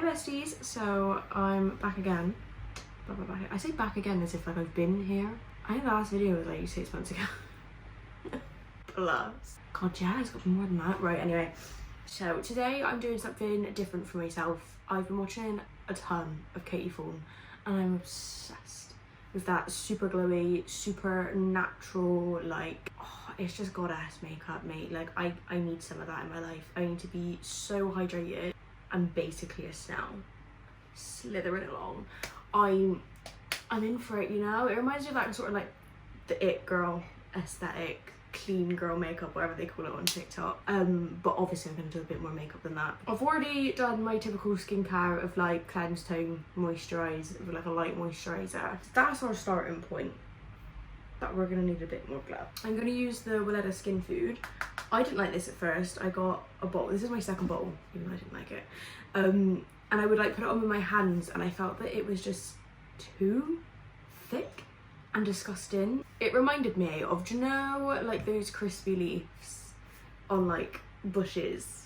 Hey besties, so I'm back again. I say back again as if like I've been here. I think the last video was like 6 months ago. Plus. God yeah, it's got more than that. Right, anyway. So today I'm doing something different for myself. I've been watching a ton of Katie Fawn and I'm obsessed with that super glowy, super natural, like, oh, it's just goddess makeup, mate. Like I need some of that in my life. I need to be so hydrated. I'm basically a snail, slithering along. I'm in for it, you know? It reminds me of that sort of like the it girl aesthetic, clean girl makeup, whatever they call it on TikTok. But obviously I'm gonna do a bit more makeup than that. I've already done my typical skincare of like cleanse, tone, moisturise with like a light moisturiser. That's our starting point. But we're gonna need a bit more glow. I'm gonna use the Willetta Skin Food. I didn't like this at first. I got a bottle. This is my second bottle, even though I didn't like it. And I would like put it on with my hands and I felt that it was just too thick and disgusting. It reminded me of, do you know, like those crispy leaves on like bushes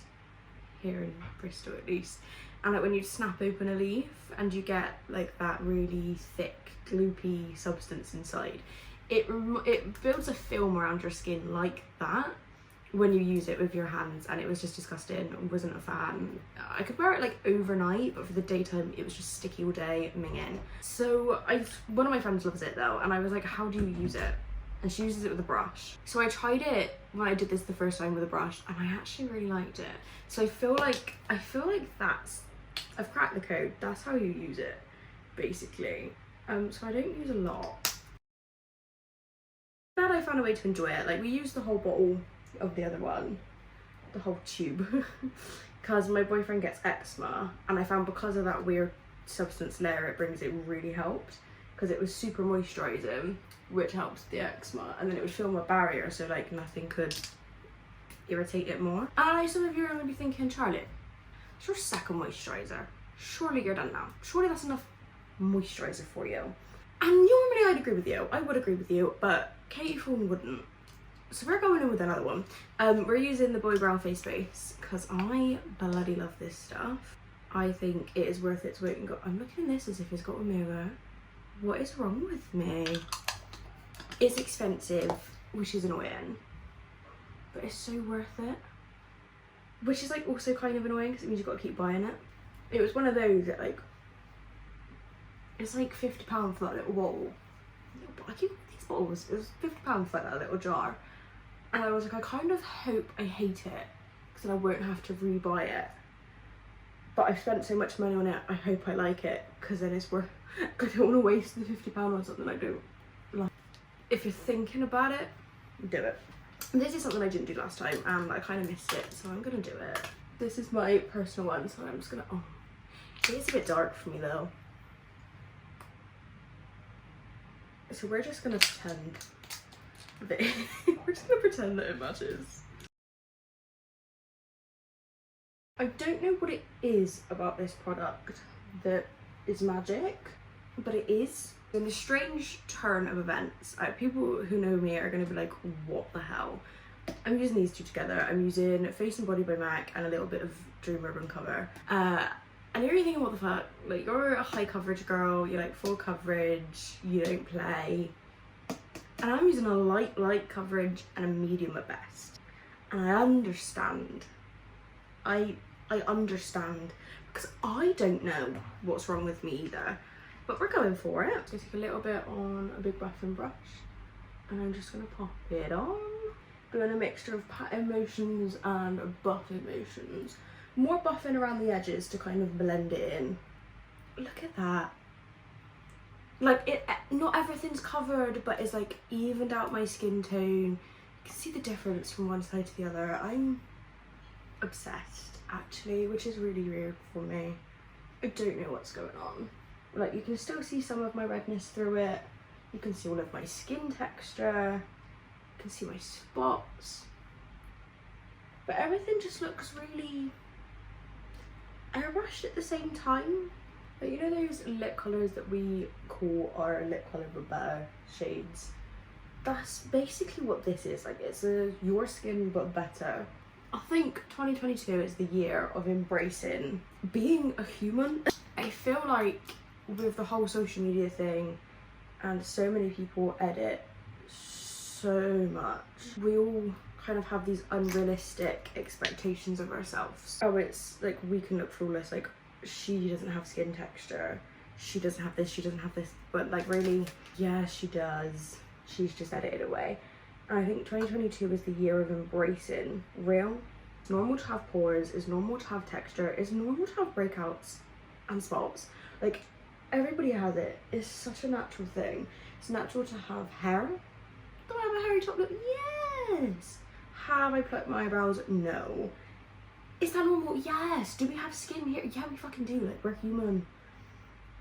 here in Bristol at least, and like when you snap open a leaf and you get like that really thick gloopy substance inside. It builds a film around your skin like that when you use it with your hands, and it was just disgusting. I wasn't a fan. I could wear it like overnight, but for the daytime it was just sticky all day, minging. So one of my friends loves it though, and I was like, how do you use it? And she uses it with a brush. So I tried it when I did this the first time with a brush, and I actually really liked it. So I feel like I've cracked the code. That's how you use it, basically. So I don't use a lot. Glad I found a way to enjoy it. Like we used the whole bottle of the other one, the whole tube, because my boyfriend gets eczema, and I found because of that weird substance layer it brings, it really helped because it was super moisturising, which helps the eczema, and then it would film a barrier so like nothing could irritate it more. And I know some of you are going to be thinking, Charlie, it's your second moisturiser. Surely you're done now. Surely that's enough moisturiser for you. And normally I'd agree with you. I would agree with you, but Katie Fawn wouldn't. So we're going in with another one. We're using the Boy Brow Face Base because I bloody love this stuff. I think it is worth its weight in gold. I'm looking at this as if it's got a mirror. What is wrong with me? It's expensive, which is annoying, but it's so worth it. Which is like also kind of annoying because it means you've got to keep buying it. It was one of those that like, it's like £50 for that little bottle. I keep these bottles. It was £50 for that little jar. And I was like, I kind of hope I hate it because then I won't have to re-buy it. But I've spent so much money on it, I hope I like it because then it's worth. I don't want to waste the £50 on something I don't like. If you're thinking about it, do it. This is something I didn't do last time and I kind of missed it, so I'm gonna do it. This is my personal one, so I'm just gonna. Oh, it is a bit dark for me though. So we're just gonna pretend that it matches. I don't know what it is about this product that is magic, but it is. In the strange turn of events, people who know me are gonna be like, what the hell? I'm using these two together. I'm using Face and Body by MAC and a little bit of Dream Urban Cover. And you're thinking, what the fuck? Like, you're a high coverage girl, you like full coverage, you don't play. And I'm using a light coverage and a medium at best. And I understand. I understand because I don't know what's wrong with me either. But we're going for it. I'm gonna take a little bit on a big buffing brush and I'm just gonna pop it on. Doing a mixture of pat motions and buffing motions. More buffing around the edges to kind of blend it in. Look at that. Like, not everything's covered, but it's like evened out my skin tone. You can see the difference from one side to the other. I'm obsessed, actually, which is really weird for me. I don't know what's going on. Like, you can still see some of my redness through it. You can see all of my skin texture. You can see my spots. But everything just looks really airbrushed at the same time. But you know those lip colours that we call our lip colour but better shades? That's basically what this is. Like, it's your skin but better. I think 2022 is the year of embracing being a human. I feel like with the whole social media thing and so many people edit so much, we all kind of have these unrealistic expectations of ourselves. Oh, it's like we can look flawless, like she doesn't have skin texture, she doesn't have this, she doesn't have this, but like really, yeah, she does. She's just edited away. And I think 2022 is the year of embracing real. It's normal to have pores, it's normal to have texture, it's normal to have breakouts and spots. Like everybody has it. It's such a natural thing. It's natural to have hair. Do I have a hairy top lip? Yes. Have I plucked my eyebrows? No. Is that normal? Yes. Do we have skin here? Yeah, we fucking do. Like, we're human.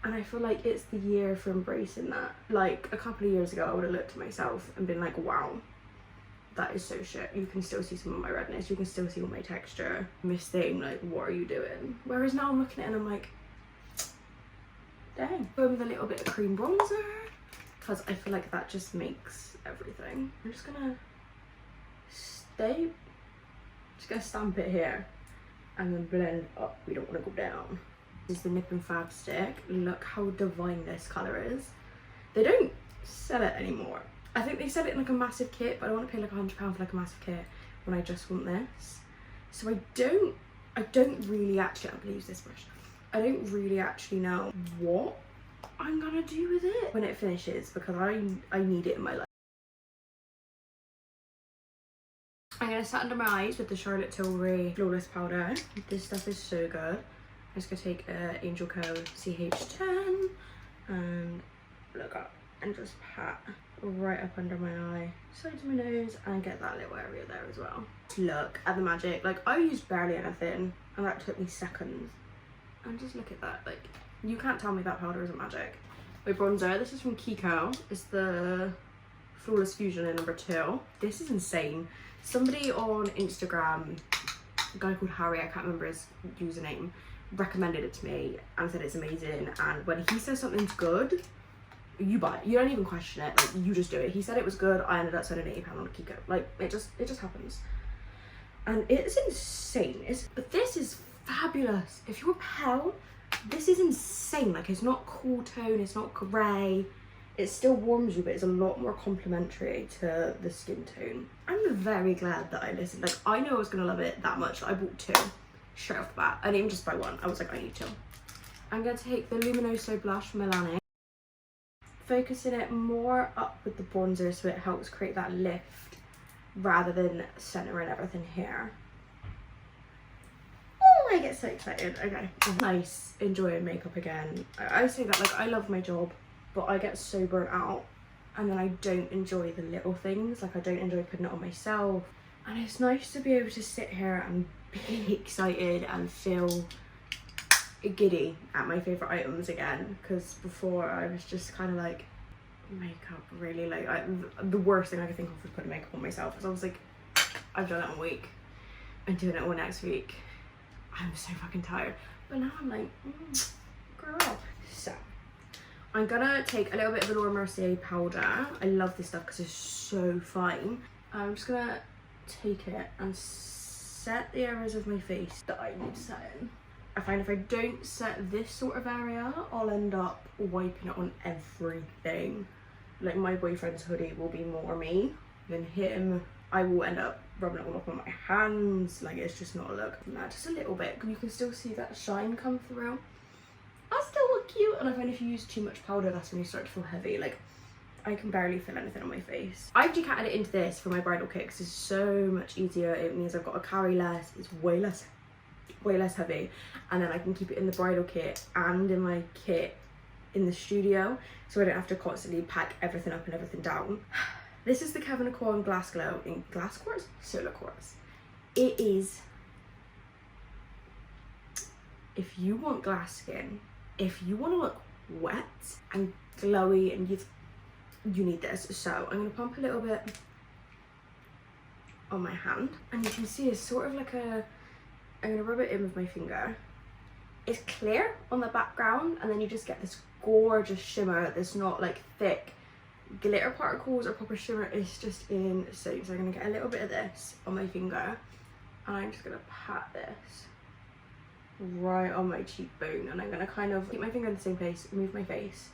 And I feel like it's the year for embracing that. Like, a couple of years ago, I would have looked at myself and been like, wow, that is so shit. You can still see some of my redness. You can still see all my texture. This thing, like, what are you doing? Whereas now I'm looking at it and I'm like, dang. Go with a little bit of cream bronzer, because I feel like that just makes everything. I'm just gonna stamp it here and then blend up. We don't want to go down. This is the Nip and Fab stick. Look how divine this colour is. They don't sell it anymore. I think they sell it in like a massive kit, but I don't want to pay like £100 for like a massive kit when I just want this. So I don't really actually, I'm gonna use this brush. I don't really actually know what I'm gonna do with it when it finishes, because I need it in my life. I'm gonna set under my eyes with the Charlotte Tilbury Flawless Powder. This stuff is so good. I'm just gonna take Angel Co CH10 and look up and just pat right up under my eye, side of my nose, and get that little area there as well. Look at the magic. Like, I used barely anything and that took me seconds. And just look at that. Like, you can't tell me that powder isn't magic. My bronzer, this is from Kiko. It's the Flawless Fusion in number 2. This is insane. Somebody on Instagram, a guy called Harry, I can't remember his username, recommended it to me and said it's amazing. And when he says something's good, you buy it. You don't even question it. Like, you just do it. He said it was good. I ended up spending £80 on Kiko. Like, it just happens. And it's insane. But this is fabulous. If you're pale, this is insane. Like, it's not cool tone, it's not grey. It still warms you, but it's a lot more complementary to the skin tone. I'm very glad that I listened. Like, I knew I was gonna love it that much that I bought 2 straight off the bat. I didn't even just buy 1. I was like, I need 2. I'm gonna take the Luminoso blush from Milani, focusing it more up with the bronzer so it helps create that lift rather than centering everything here. Oh, I get so excited. Okay, nice, enjoying makeup again. I say that, like, I love my job, but I get so burnt out and then I don't enjoy the little things. Like, I don't enjoy putting it on myself. And it's nice to be able to sit here and be excited and feel giddy at my favourite items again, because before I was just kind of like, makeup, really? Like, the worst thing I could think of was putting makeup on myself, because I was like, I've done it all week, I'm doing it all next week, I'm so fucking tired. But now I'm like, grow up. So I'm gonna take a little bit of the Laura Mercier powder. I love this stuff because it's so fine. I'm just gonna take it and set the areas of my face that I need to set in. I find if I don't set this sort of area, I'll end up wiping it on everything. Like, my boyfriend's hoodie will be more me than him. I will end up rubbing it all up on my hands. Like, it's just not a look. Nah, just a little bit. You can still see that shine come through. I still look cute. And I find if you use too much powder, that's when you start to feel heavy. Like, I can barely feel anything on my face. I've decanted it into this for my bridal kit because it's so much easier. It means I've got to carry less. It's way less heavy, and then I can keep it in the bridal kit and in my kit in the studio, so I don't have to constantly pack everything up and everything down. This is the Kevyn Aucoin Glass Glow in glass quartz, solar quartz. It is, if you want glass skin, if you want to look wet and glowy, and you need this. So I'm going to pump a little bit on my hand, and you can see it's sort of like a, I'm going to rub it in with my finger. It's clear on the background, and then you just get this gorgeous shimmer that's not like thick glitter particles or proper shimmer. It's just insane. So I'm going to get a little bit of this on my finger And I'm just gonna pat this right on my cheekbone, and I'm gonna kind of keep my finger in the same place, move my face,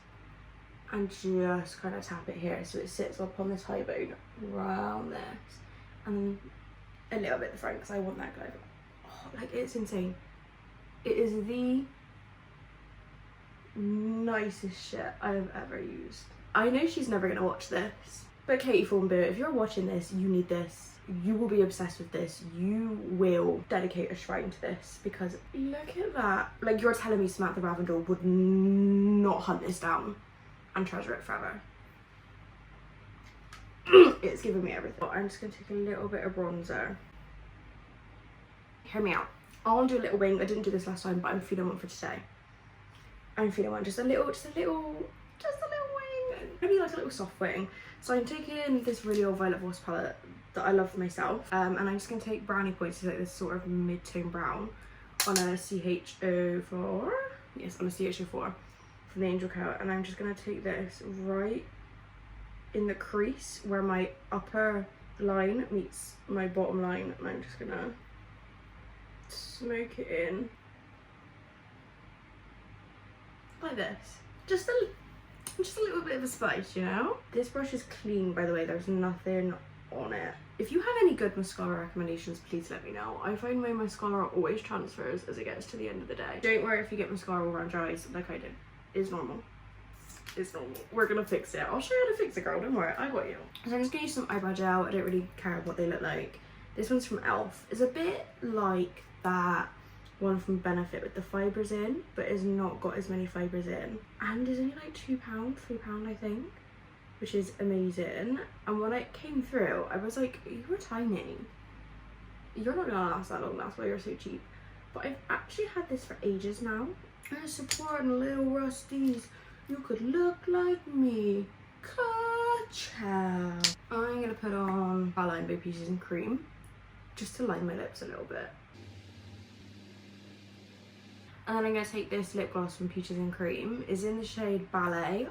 and just kind of tap it here so it sits up on this high bone around this, and a little bit at the front because I want that glow. Oh, like, it's insane. It is the nicest shit I've ever used. I know she's never gonna watch this, but Katie Fawn, if you're watching this, you need this. You will be obsessed with this. You will dedicate a shrine to this, because look at that. Like, you're telling me Samantha Ravendell would not hunt this down and treasure it forever. It's giving me everything. I'm just gonna take a little bit of bronzer. Hear me out. I want to do a little wing. I didn't do this last time, but I'm feeling one for today. I'm feeling one, just a little wing. Maybe like a little soft wing. So I'm taking this really old Violet Voss palette that I love for myself, and I'm just gonna take brownie points, like this sort of mid-tone brown, on a CH04. Yes, on a CH04 from the Angel Coat, and I'm just gonna take this right in the crease where my upper line meets my bottom line, and I'm just gonna smoke it in like this. Just a little bit of a spice, you know? This brush is clean, by the way. There's nothing on it. If you have any good mascara recommendations, please let me know. I find my mascara always transfers as it gets to the end of the day. Don't worry if you get mascara all around your eyes like I did. It's normal. It's normal. We're gonna fix it. I'll show you how to fix it, girl. Don't worry, I got you. So I'm just gonna use some eyebrow gel. I don't really care what they look like. This one's from Elf. It's a bit like that one from Benefit with the fibres in, but it's not got as many fibres in, and it's only like £2, £3 I think, which is amazing. And when it came through, I was like, you're tiny, you're not gonna last that long, that's why you're so cheap. But I've actually had this for ages now. I'm supporting little rusties. You could look like me. Ka-chow. I'm gonna put on Balline by Peaches and Cream just to line my lips a little bit. And then I'm going to take this lip gloss from Peaches and Cream. It's in the shade Ballet. I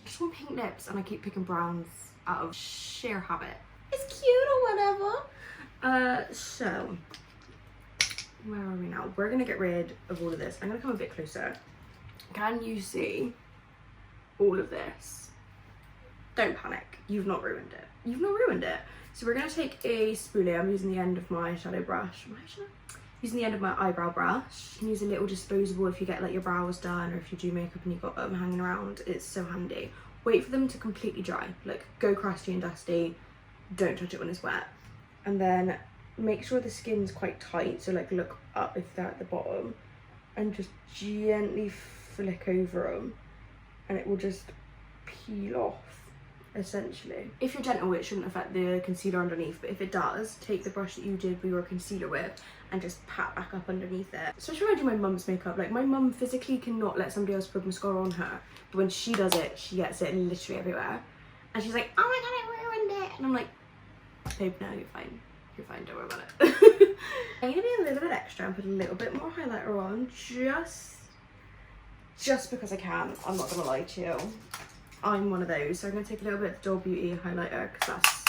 just want pink lips, and I keep picking browns out of sheer habit. It's cute or whatever. So, where are we now? We're going to get rid of all of this. I'm going to come a bit closer. Can you see all of this? Don't panic. You've not ruined it. You've not ruined it. So we're going to take a spoolie. I'm using the end of my shadow brush. Using the end of my eyebrow brush. You can use a little disposable if you get like your brows done, or if you do makeup and you've got them hanging around. It's so handy. Wait for them to completely dry. Like, go crusty and dusty. Don't touch it when it's wet. And then make sure the skin's quite tight. So like, look up if they're at the bottom, and just gently flick over them, and it will just peel off, essentially. If you're gentle, it shouldn't affect the concealer underneath, but if it does, take the brush that you did your concealer with and just pat back up underneath it. Especially when I do my mum's makeup. Like, my mum physically cannot let somebody else put mascara on her, but when she does it, she gets it literally everywhere, and she's like, oh my god, I ruined it, and I'm like, babe, no, you're fine, don't worry about it. I'm gonna be a little bit extra and put a little bit more highlighter on, just because I can. I'm not gonna lie to you, I'm one of those. So I'm going to take a little bit of Doll Beauty highlighter, because that's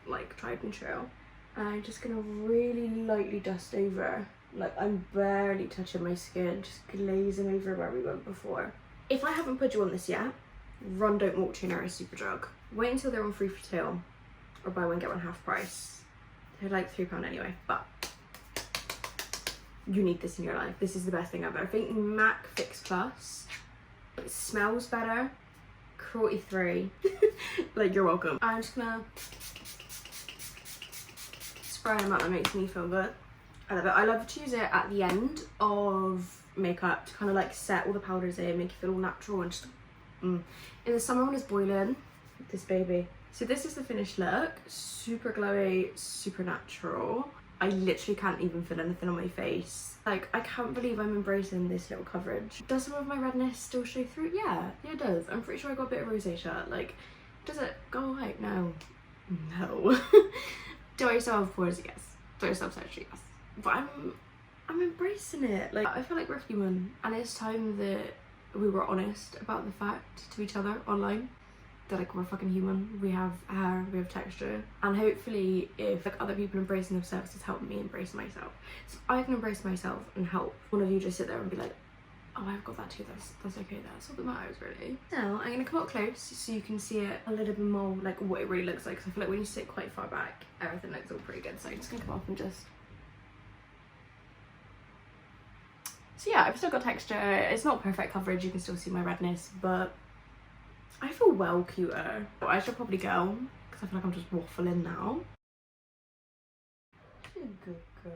like tried and true. And I'm just going to really lightly dust over. Like, I'm barely touching my skin, just glazing over where we went before. If I haven't put you on this yet, Run Don't Walk Tuner is Superdrug. Wait until they're on 3 for 2, or buy one get one half price. They're like £3 anyway, but you need this in your life. This is the best thing ever. I think MAC Fix Plus. It smells better. Cruelty-free. Like, you're welcome. I'm just gonna spray them out. That makes me feel good. I love it. I love to use it at the end of makeup to kind of like set all the powders in, make you feel all natural and just in the summer when it's boiling, this baby. So this is the finished look. Super glowy, super natural. I literally can't even feel anything on my face. Like, I can't believe I'm embracing this little coverage. Does some of my redness still show through? Yeah, it does. I'm pretty sure I got a bit of rosacea. Like, does it go away? No. No. Do I still have pores? Yes. Do I still have surgery? Yes. But I'm embracing it. Like, I feel like we're human, and it's time that we were honest about the fact to each other online that like we're fucking human, we have hair, we have texture, and hopefully if like other people embracing themselves has helped me embrace myself, so I can embrace myself and help one of you just sit there and be like, oh, I've got that too, that's okay, that's all that matters really. Now I'm gonna come up close so you can see it a little bit more like what it really looks like, because I feel like when you sit quite far back everything looks all pretty good. So I'm just gonna come up and just, so yeah, I've still got texture. It's not perfect coverage, you can still see my redness, but I feel well cuter. I should probably go because I feel like I'm just waffling now. You're a good girl.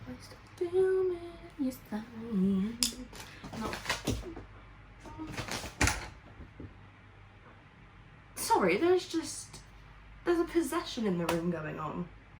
I still filming, yes I am. No. Sorry, there's a possession in the room going on.